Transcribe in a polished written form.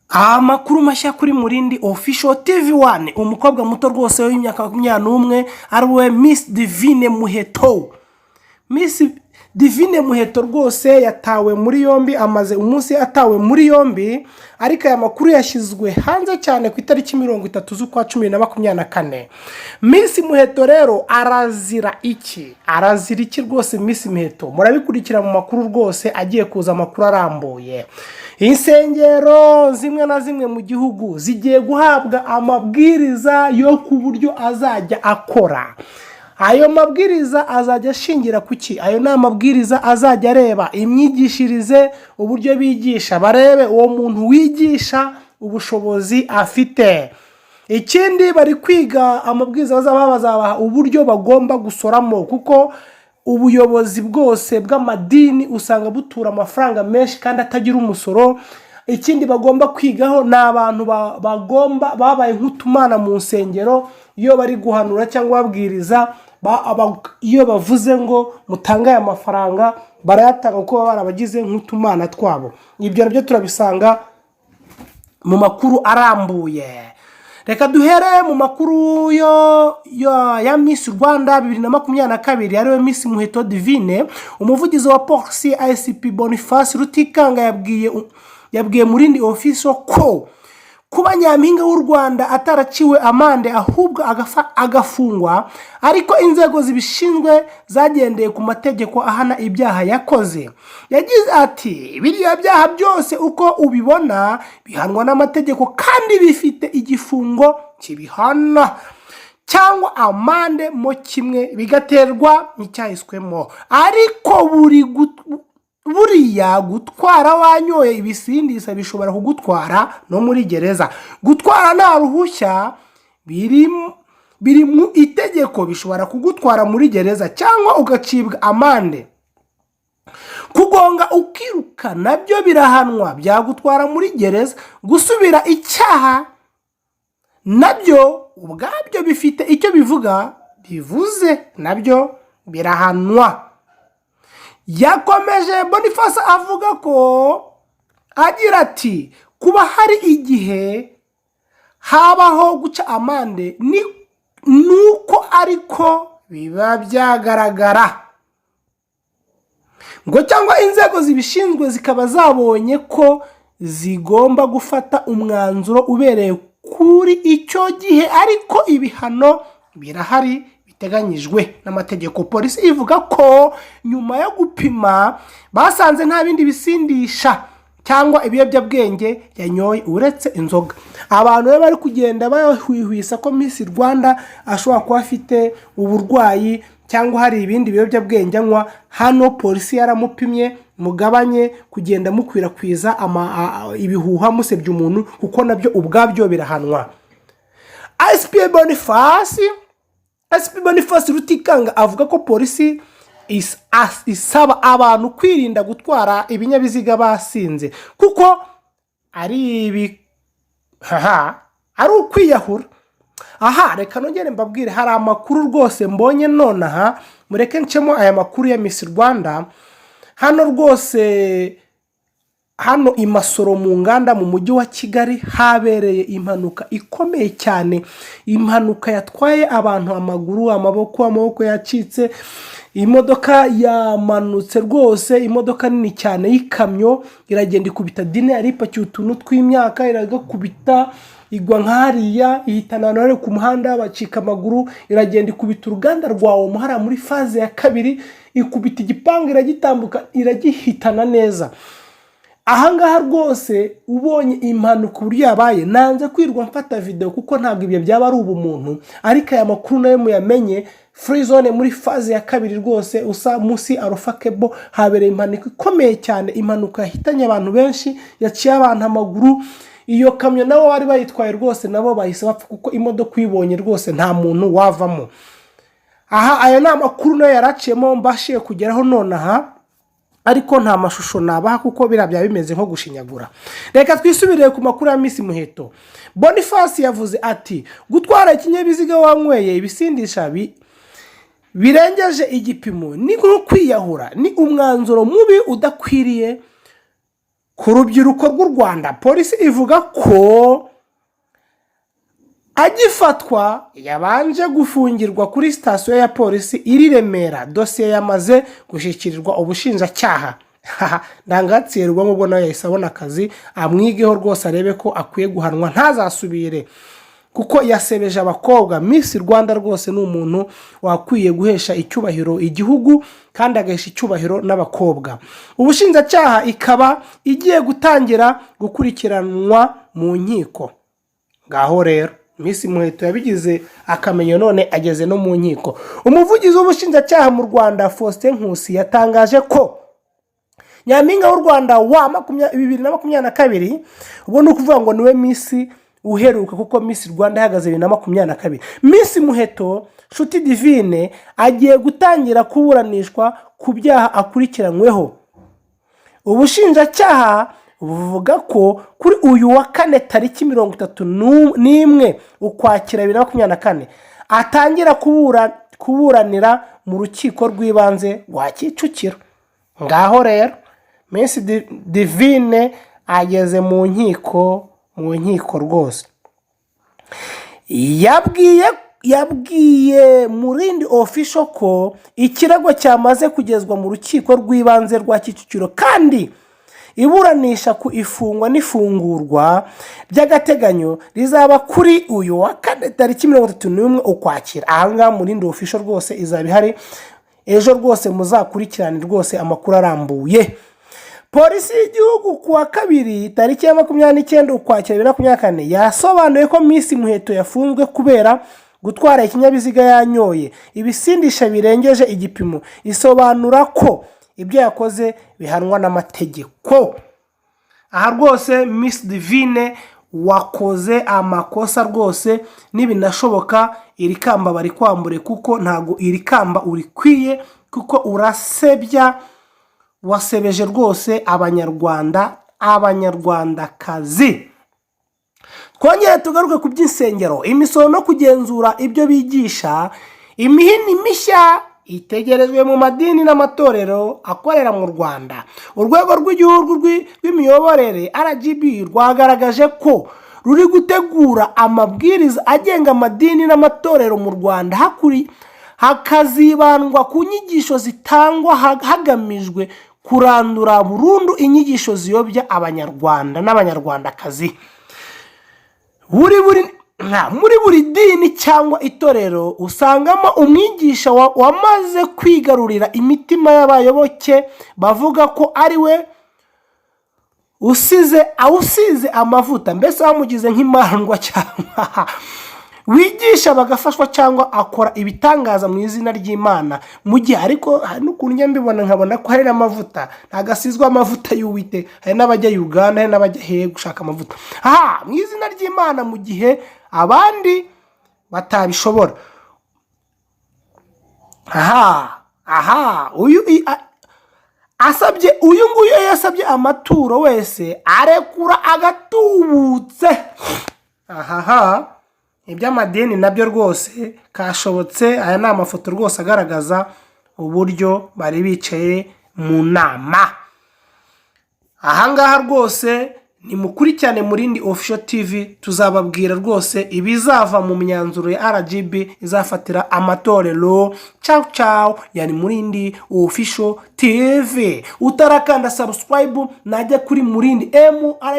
Amakuru mashya kuri Murindi Official TV1 umukobwa muto rwose w'imyaka 21 ariwe Miss Divine Muheto. Miss Divine Muheto rwose yatawe muri yombi, amaze umunsi atawe muri yombi, ariko aya makuru yashizwe hanze cyane ku itariki 30 z'ukwa 2024. Miss Muheto rero arazira iki? Arazira iki rwose Miss Muheto? Murabikurikira mu makuru rwose agiye kuza amakuru arambuye. Insengero zimwe na zimwe mu gihugu zigiye guhabwa amabwiriza yo ku buryo azajya akora. Ayo mabwiriza azajya ashingira kuki? Ayo ni amabwiriza azajya areba imyigishirize, uburyo bigisha, barebe uwo muntu wigisha ubushobozi afite. Ikindi bari kwiga amabwiriza bazabaha uburyo bagomba gusoramo, kuko ubuyobozi bwose bw'amadini usanga butura amafaranga menshi kandi atagira umusoro. Ikindi bagomba kwigaho n'abantu bagomba babaye nk'utumana mu nsengero, iyo bari guhanura cyangwa babwiriza, iyo bavuze ngo mutanga aya mafaranga barayatanga kuko barabagize nk'utumana twabo. Ibyo nabyo turabisanga mu makuru arambuye. Reka duhere mu makuru ya Miss Rwanda 2022 ariwe Miss Muheto Divine. Umuvugizi wa polisi ICP Boniface Rutikanga yabwiye Murindi Official ko kuba nyampinga w'u Rwanda ataraciwe amande ahubwo agafungwa, ariko inzego zibishinzwe zagendeye ku mategeko ahana ibyaha yakoze. Yagize ati biriya byaha byose uko ubibona bihanwa n'amategeko kandi bifite igifungo kibihana cyangwa amande mo kimwe bigaterwa n'icyahiswemo. Ariko buriya gutwara wanyoye ibisindisa bishobora kugutwara no muri gereza. Gutwara nta ruhushya biri mu itegeko bishobora kugutwara muri gereza cyangwa ugacibwa amande. Kugonga ukiruka nabyo birahanwa, byagutwara muri gereza. Gusubira icyaha nabyo ubwabyo bifite icyo bivuze nabyo birahanwa. Yakomeje Boniface avuga ko agira ati kuba hari igihe habaho guca amande nuko ariko biba byagaragara ngo cyangwa inzego zibishinzwe zikaba zabonye ko zigomba gufata umwanzuro ubereye kuri icyo gihe, ariko ibihano birahari biteganyijwe n'amategeko. Polisi ivuga ko nyuma yo gupima basanze nta bindi bisindisha cyangwa ibiyobyabwenge yanyoye uretse inzoga. Abantu bari kugenda bahwihwisa ko Miss Rwanda ashobora kuba afite uburwayi cyangwa hari ibindi biyobyabwenge anywa. Hano polisi yaramupimye, mugabanye kugenda mukwirakwiza ibihuha musebya umuntu, kuko nabyo ubwabyo birahanwa. ICP Boniface Rutikanga avuga ko polisi isaba abantu kwirinda gutwara ibinyabiziga basinze, kuko ari ukwiyahura. Reka nongere mbabwire, hari amakuru rwose mbonye nonaha, mureke ncemo aya makuru ya Miss Rwanda. Hano rwose hano imasoro mu nganda mu mujyi wa Kigali habereye impanuka ikomeye cyane. Impanuka yatwaye abantu amaguru, amaboko yacitse. Imodoka yamanutse rwose, imodoka nini cyane y'ikamyo iragenda ikubita dine yari ipakiye utuntu tw'imyaka, iragakubita igwa nk'hariya, ihitana none ku muhanda bacika amaguru. Iragenda ikubita uruganda rwawo muhara muri faze ya kabiri, ikubita igipangu iragitambuka iragihitana neza. Ahangaha rwose ubonye impanuka uburyo yabaye, nanze kwirwa mfata video kuko ntabwo ibyo byaba ari ubumuntu, ariko aya makuru nayo muyamenye. Free zone muri faze ya kabiri rwose usa musi Arufakebo habereye impanuka ikomeye cyane. Impanuka yahitanye abantu benshi, yaciye abantu amaguru. Iyo kamyo nabo bari bayitwaye rwose nabo bahise bapfa, kuko imodoka uyibonye rwose nta muntu wavamo. Ayo ni amakuru nayo yaraciyemo mbashiye kugeraho nonaha, ariko nta mashusho nabaha kuko birabya bimeze nko gushinyagura. Reka twisubirire ku makuru ya Miss Muheto. Boniface yavuze ati gutwara ikinyabiziga wanyweye ibisindisha birengeje igipimo ni nko kwiyahura, ni umwanzuro mubi udakwiriye ku rubyiruko rw'u Rwanda. Polisi ivuga ko agifatwa yabanje gufungirwa kuri sitasiyo ya polisi iri Remera. Dosiye yamaze gushyikirizwa ubushinjacyaha. Ndangatsirwa nk'ubwo nawe yahise abona akazi, amwigeho rwose arebe ko akwiye guhanwa ntazasubire, kuko yasebeje abakobwa. Miss Rwanda rwose ni umuntu wakwiye guhesha icyubahiro igihugu kandi agahesha icyubahiro n'abakobwa. Ubushinjacyaha ikaba igiye gutangira gukurikiranwa mu nkiko. Ngaho rero Miss Muheto yabigize akamenyo, none ageze no mu nkiko. Umuvugizi w'ubushinjacyaha mu Rwanda Faustin Nkusi yatangaje ko Nyampinga w'u Rwanda wa 2022 ubwo ni ukuvuga ngo niwe Miss uheruka, kuko Miss Rwanda yahagaze 2022. Miss Muheto Nshuti Divine agiye gutangira kuburanishwa ku byaha akurikiranyweho. Ubushinjacyaha buvuga ko kuri uyu wa kane tariki 31 Ukwakira 2024 atangira kuburanira mu rukiko rw'ibanze rwa Kicukiro. Ngaho rero Miss Divine ageze mu nkiko rwose. Yabwiye Murindi official ko ikirego cyamaze kugezwa mu rukiko rw'ibanze rwa Kicukiro, kandi iburanisha ku ifungwa n'ifungurwa by'agateganyo rizaba kuri uyu wa kane tariki 31 Ukwakira. Ahanga Murindi official rwose izaba ihari ejo rwose, muzakurikirane rwose amakuru arambuye. Polisi y'igihugu ku wa kabiri tariki ya 29 Ukwakira 2024 yasobanuye ko Miss Muheto yafunzwe kubera gutwara ikinyabiziga yanyoye ibisindisha birengeje igipimo. Isobanura ko ibyo yakoze bihanwa n'amategeko. Aha rwose Miss Divine wakoze amakosa rwose, nibinashoboka iri kamba bari kwambure, kuko ntago iri kamba urikwiye, kuko urasebya, wasebeje rwose abanyarwandakazi. Twongere tugaruke ku by'insengero, imisoro no kugenzura ibyo bigisha. Imihini mishya itegerejwe mu madini n'amatorero akorera mu Rwanda. Urwego rw'igihugu rw'imiyoborere RGB rwagaragaje ko ruri gutegura amabwiriza agenga amadini n'amatorero mu Rwanda, hakazibandwa ku nyigisho zitangwa hagamijwe kurandura burundu inyigisho ziyobya abanyarwanda n'abanyarwandakazi. Muri buri dini cyangwa itorero usangamo umwigisha wamaze kwigarurira imitima y'abayoboke, bavuga ko ari we usize amavuta, mbese wamugize nk'imandwa cyangwa wigisha bagafashwa cyangwa akora ibitangaza mu izina ry'Imana. Mu gihe ariko n'ukuntu mbibona nkabona ko hari n'amavuta, ntagasizwa amavuta y'Uwite, hari n'abajya Uganda, hari n'abajya hehe gushaka amavuta mu izina ry'Imana, mu gihe abandi batabishobora. Uyu nguyu yasabye amaturo wese arekura agatubutse. Iby'amadini nabyo rwose kashobotse. Aya ni amafoto rwose agaragaza uburyo bari bicaye mu nama. Ahangaha rwose ni mukurikirane Murindi Official TV, tuzababwira rwose ibizava mu myanzuro ya RGB izafatira amatorero. Ciao yani Murindi Official TV. Utarakanda subscribe najya kuri Murindi MURUKIKO.